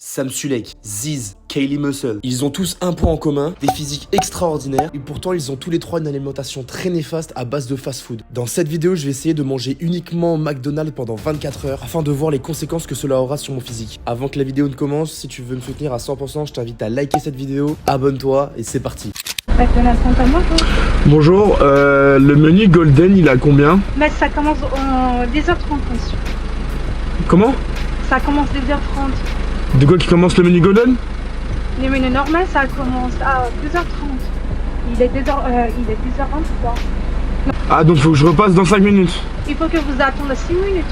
Sam Sulek, Ziz, Kaylee Muscle, ils ont tous un point en commun, des physiques extraordinaires et pourtant ils ont tous les trois une alimentation très néfaste à base de fast-food. Dans cette vidéo, je vais essayer de manger uniquement au McDonald's pendant 24 heures afin de voir les conséquences que cela aura sur mon physique. Avant que la vidéo ne commence, si tu veux me soutenir à 100%, je t'invite à liker cette vidéo, abonne-toi et c'est parti. McDonald's, bonjour. Bonjour, le menu Golden il a combien? Mais ça commence en 10h30 monsieur. Comment? Ça commence 10h30. De quoi qui commence le menu Golden? Le menu normal ça commence à 2h30. Il est 10h23. Ah donc faut que je repasse dans 5 minutes. Il faut que vous attendiez 6 minutes.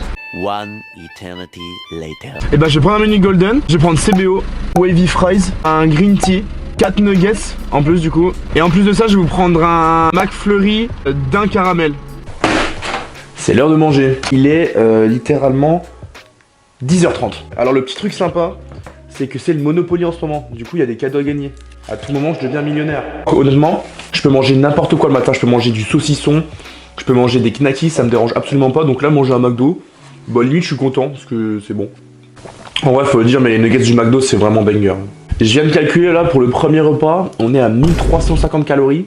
One eternity later. Et bah je vais prendre un menu Golden, je vais prendre CBO, Wavy Fries, un Green Tea, 4 nuggets en plus du coup. Et en plus de ça je vais vous prendre un McFlurry d'un caramel. C'est l'heure de manger. Il est littéralement 10h30. Alors le petit truc sympa, c'est que c'est le Monopoly en ce moment. Du coup il y a des cadeaux à gagner. À tout moment je deviens millionnaire. Honnêtement, je peux manger n'importe quoi le matin. Je peux manger du saucisson, je peux manger des knackis, ça me dérange absolument pas. Donc là manger un McDo, bah limite je suis content parce que c'est bon. En vrai faut le dire, mais les nuggets du McDo c'est vraiment banger. Je viens de calculer là pour le premier repas, on est à 1350 calories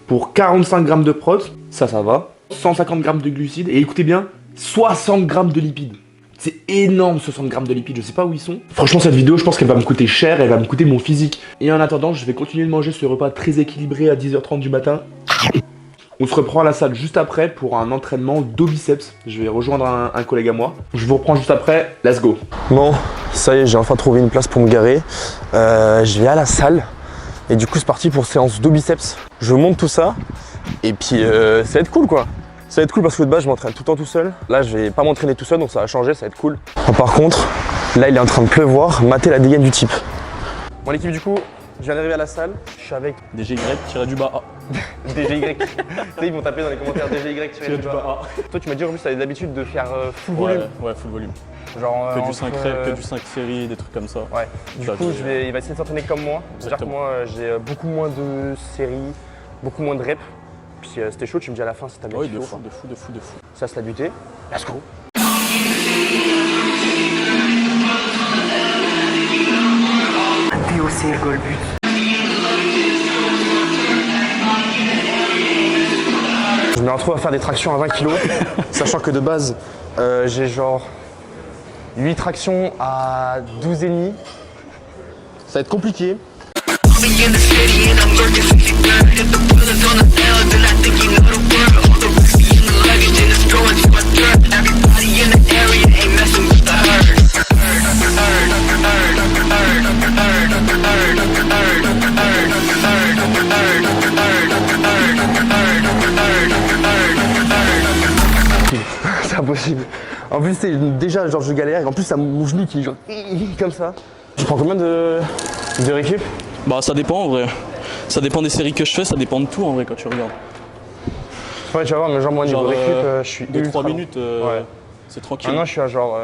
pour 45 grammes de prot, ça va. 150 grammes de glucides et écoutez bien, 60 grammes de lipides. C'est énorme 60 grammes de lipides, je sais pas où ils sont. Franchement cette vidéo je pense qu'elle va me coûter cher, elle va me coûter mon physique. Et en attendant je vais continuer de manger ce repas très équilibré à 10h30 du matin. On se reprend à la salle juste après pour un entraînement dos biceps. Je vais rejoindre un collègue à moi. Je vous reprends juste après, let's go. Bon, ça y est, j'ai enfin trouvé une place pour me garer. Je vais à la salle et du coup c'est parti pour séance dos biceps. Je monte tout ça et puis ça va être cool quoi. Ça va être cool parce que de base je m'entraîne tout le temps tout seul. Là je vais pas m'entraîner tout seul donc ça va changer, ça va être cool. Par contre, là il est en train de pleuvoir, matez la dégaine du type. Bon l'équipe du coup, je viens d'arriver à la salle, je suis avec DGY-du-bas A. DGY. Tu sais, ils vont taper dans les commentaires DGY-du-bas A. Toi tu m'as dit en plus t'avais l'habitude de faire full volume. Ouais, full volume. Genre Que du 5 reps, que du 5 séries, des trucs comme ça. Ouais. Du coup il va essayer de s'entraîner comme moi. C'est-à-dire que moi j'ai beaucoup moins de séries, beaucoup moins de reps. Puis c'était chaud, tu me dis à la fin si t'as bien Oui, kiffé. de fou. Ça se l'a buté. Let's go. DOC le goal but. Je me retrouve à faire des tractions à 20 kg, sachant que de base j'ai genre 8 tractions à 12,5. Ça va être compliqué. C'est impossible. En plus, déjà, genre, je galère et en plus, ça mon genou qui est genre comme ça. Tu prends combien de récup? Bah ça dépend en vrai. Ça dépend des séries que je fais, ça dépend de tout en vrai quand tu regardes. Ouais, tu vas voir, mais genre moi niveau récup, je suis 2-3 minutes, ouais. c'est tranquille. Maintenant, je suis à genre.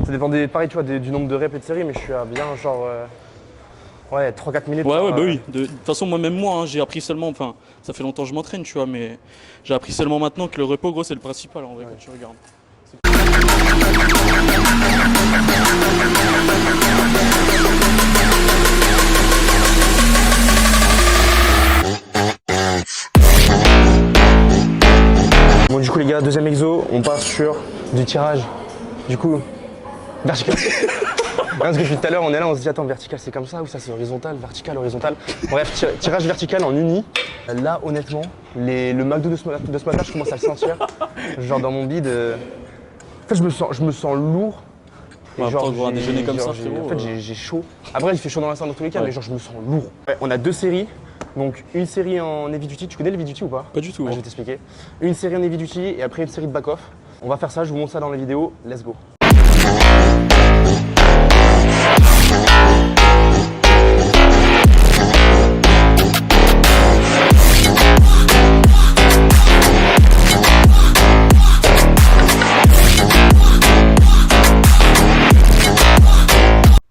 Ça dépend pareil, tu vois, du nombre de reps et de séries, mais je suis à bien genre. Ouais, 3-4 minutes. Ouais, bah oui. De toute façon, moi-même moi, hein, j'ai appris seulement, enfin, ça fait longtemps que je m'entraîne, tu vois, mais j'ai appris seulement maintenant que le repos, gros, c'est le principal en vrai quand tu regardes. Bon, du coup, les gars, deuxième exo, on part sur du tirage. Du coup, vertical. Parce que depuis tout à l'heure, on est là, on se dit, attends, vertical c'est comme ça ou ça c'est horizontal, vertical, horizontal. Bref, tirage vertical en uni. Là, honnêtement, le McDo de ce matin, je commence à le sentir. Genre dans mon bide. En fait, je me sens lourd. Ouais, genre, un déjeuner comme ça, en fait, j'ai chaud. Après, il fait chaud dans la salle dans tous les cas, mais genre, je me sens lourd. Ouais, on a deux séries. Donc, une série en heavy duty. Tu connais le heavy duty ou pas? Pas du tout. Ouais, je vais t'expliquer. Une série en heavy duty et après une série de back-off. On va faire ça, je vous montre ça dans la vidéo. Let's go.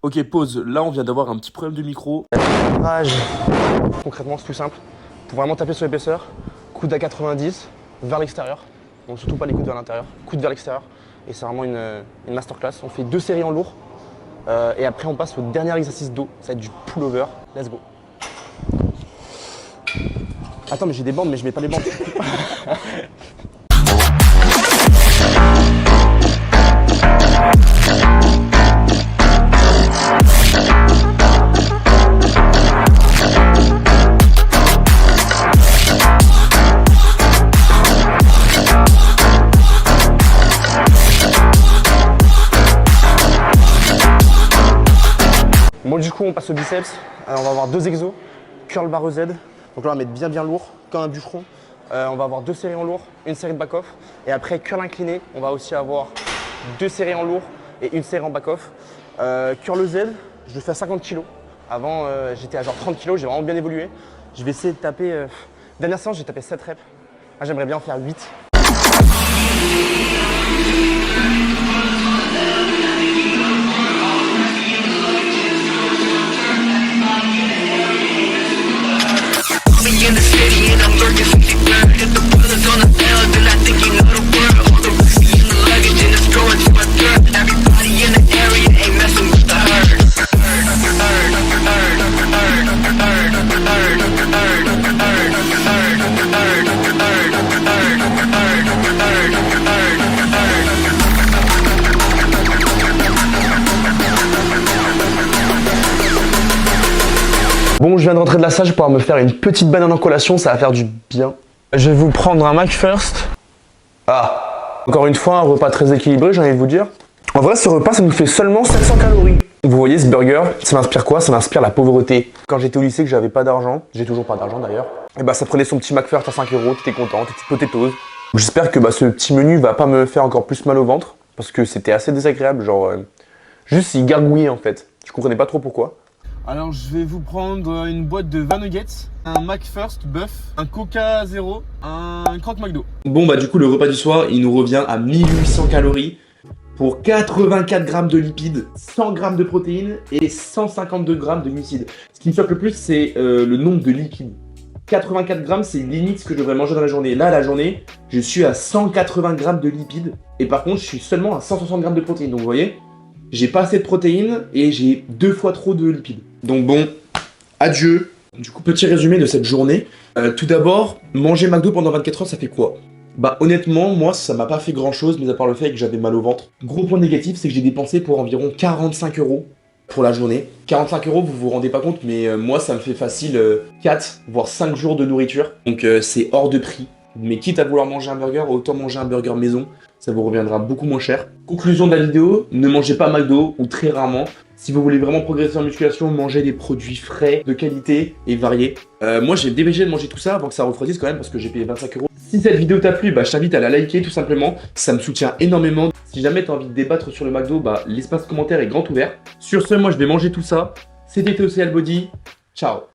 Ok, pause, là on vient d'avoir un petit problème de micro. Concrètement, c'est tout simple. Pour vraiment taper sur l'épaisseur, coude à 90 vers l'extérieur. Donc surtout pas les coudes vers l'intérieur, coude vers l'extérieur. Et c'est vraiment une masterclass. On fait deux séries en lourd Et après, on passe au dernier exercice dos. Ça va être du pullover. Let's go. Attends, mais j'ai des bandes, mais je mets pas les bandes. Bon, du coup, on passe au biceps. On va avoir 2 exos. Curl barre Z. Donc là, on va mettre bien lourd, comme un bûcheron. On va avoir 2 séries en lourd, une série de back-off. Et après, curl incliné, on va aussi avoir 2 séries en lourd et une série en back-off. Curl Z, je le fais à 50 kg. Avant, j'étais à genre 30 kg, j'ai vraiment bien évolué. Je vais essayer de taper. Dernière séance, j'ai tapé 7 reps. Là, j'aimerais bien en faire 8. Bon, je viens de rentrer de la salle, je vais pouvoir me faire une petite banane en collation, ça va faire du bien. Je vais vous prendre un McFirst. Ah, encore une fois, un repas très équilibré, j'ai envie de vous dire. En vrai, ce repas, ça nous fait seulement 700 calories. Vous voyez, ce burger, ça m'inspire quoi? Ça m'inspire la pauvreté. Quand j'étais au lycée, que j'avais pas d'argent, j'ai toujours pas d'argent d'ailleurs, et bah ça prenait son petit McFirst à 5 €, t'étais content, tes petites potatoes. J'espère que ce petit menu va pas me faire encore plus mal au ventre, parce que c'était assez désagréable, genre juste il gargouillait en fait. Je comprenais pas trop pourquoi. Alors je vais vous prendre une boîte de 20 nuggets, un McFirst bœuf, un Coca Zéro, un croque McDo. Bon bah du coup le repas du soir il nous revient à 1800 calories pour 84 grammes de lipides, 100 grammes de protéines et 152 grammes de glucides. Ce qui me choque le plus c'est le nombre de lipides. 84 grammes c'est limite ce que je devrais manger dans la journée. Là la journée je suis à 180 grammes de lipides et par contre je suis seulement à 160 grammes de protéines. Donc vous voyez, j'ai pas assez de protéines et j'ai 2 fois trop de lipides. Donc bon, adieu. Du coup, petit résumé de cette journée. Tout d'abord, manger McDo pendant 24 heures, ça fait quoi? Bah honnêtement, moi, ça m'a pas fait grand chose, mais à part le fait que j'avais mal au ventre. Gros point négatif, c'est que j'ai dépensé pour environ 45 € pour la journée. 45 €, vous vous rendez pas compte, mais moi, ça me fait facile 4, voire 5 jours de nourriture. Donc c'est hors de prix. Mais quitte à vouloir manger un burger, autant manger un burger maison. Ça vous reviendra beaucoup moins cher. Conclusion de la vidéo, ne mangez pas McDo ou très rarement. Si vous voulez vraiment progresser en musculation, mangez des produits frais, de qualité et variés. Moi j'ai dépêché de manger tout ça avant que ça refroidisse quand même parce que j'ai payé 25 €. Si cette vidéo t'a plu, je t'invite à la liker tout simplement. Ça me soutient énormément. Si jamais tu as envie de débattre sur le McDo, l'espace commentaire est grand ouvert. Sur ce, moi je vais manger tout ça. C'était TOCL Body. Ciao.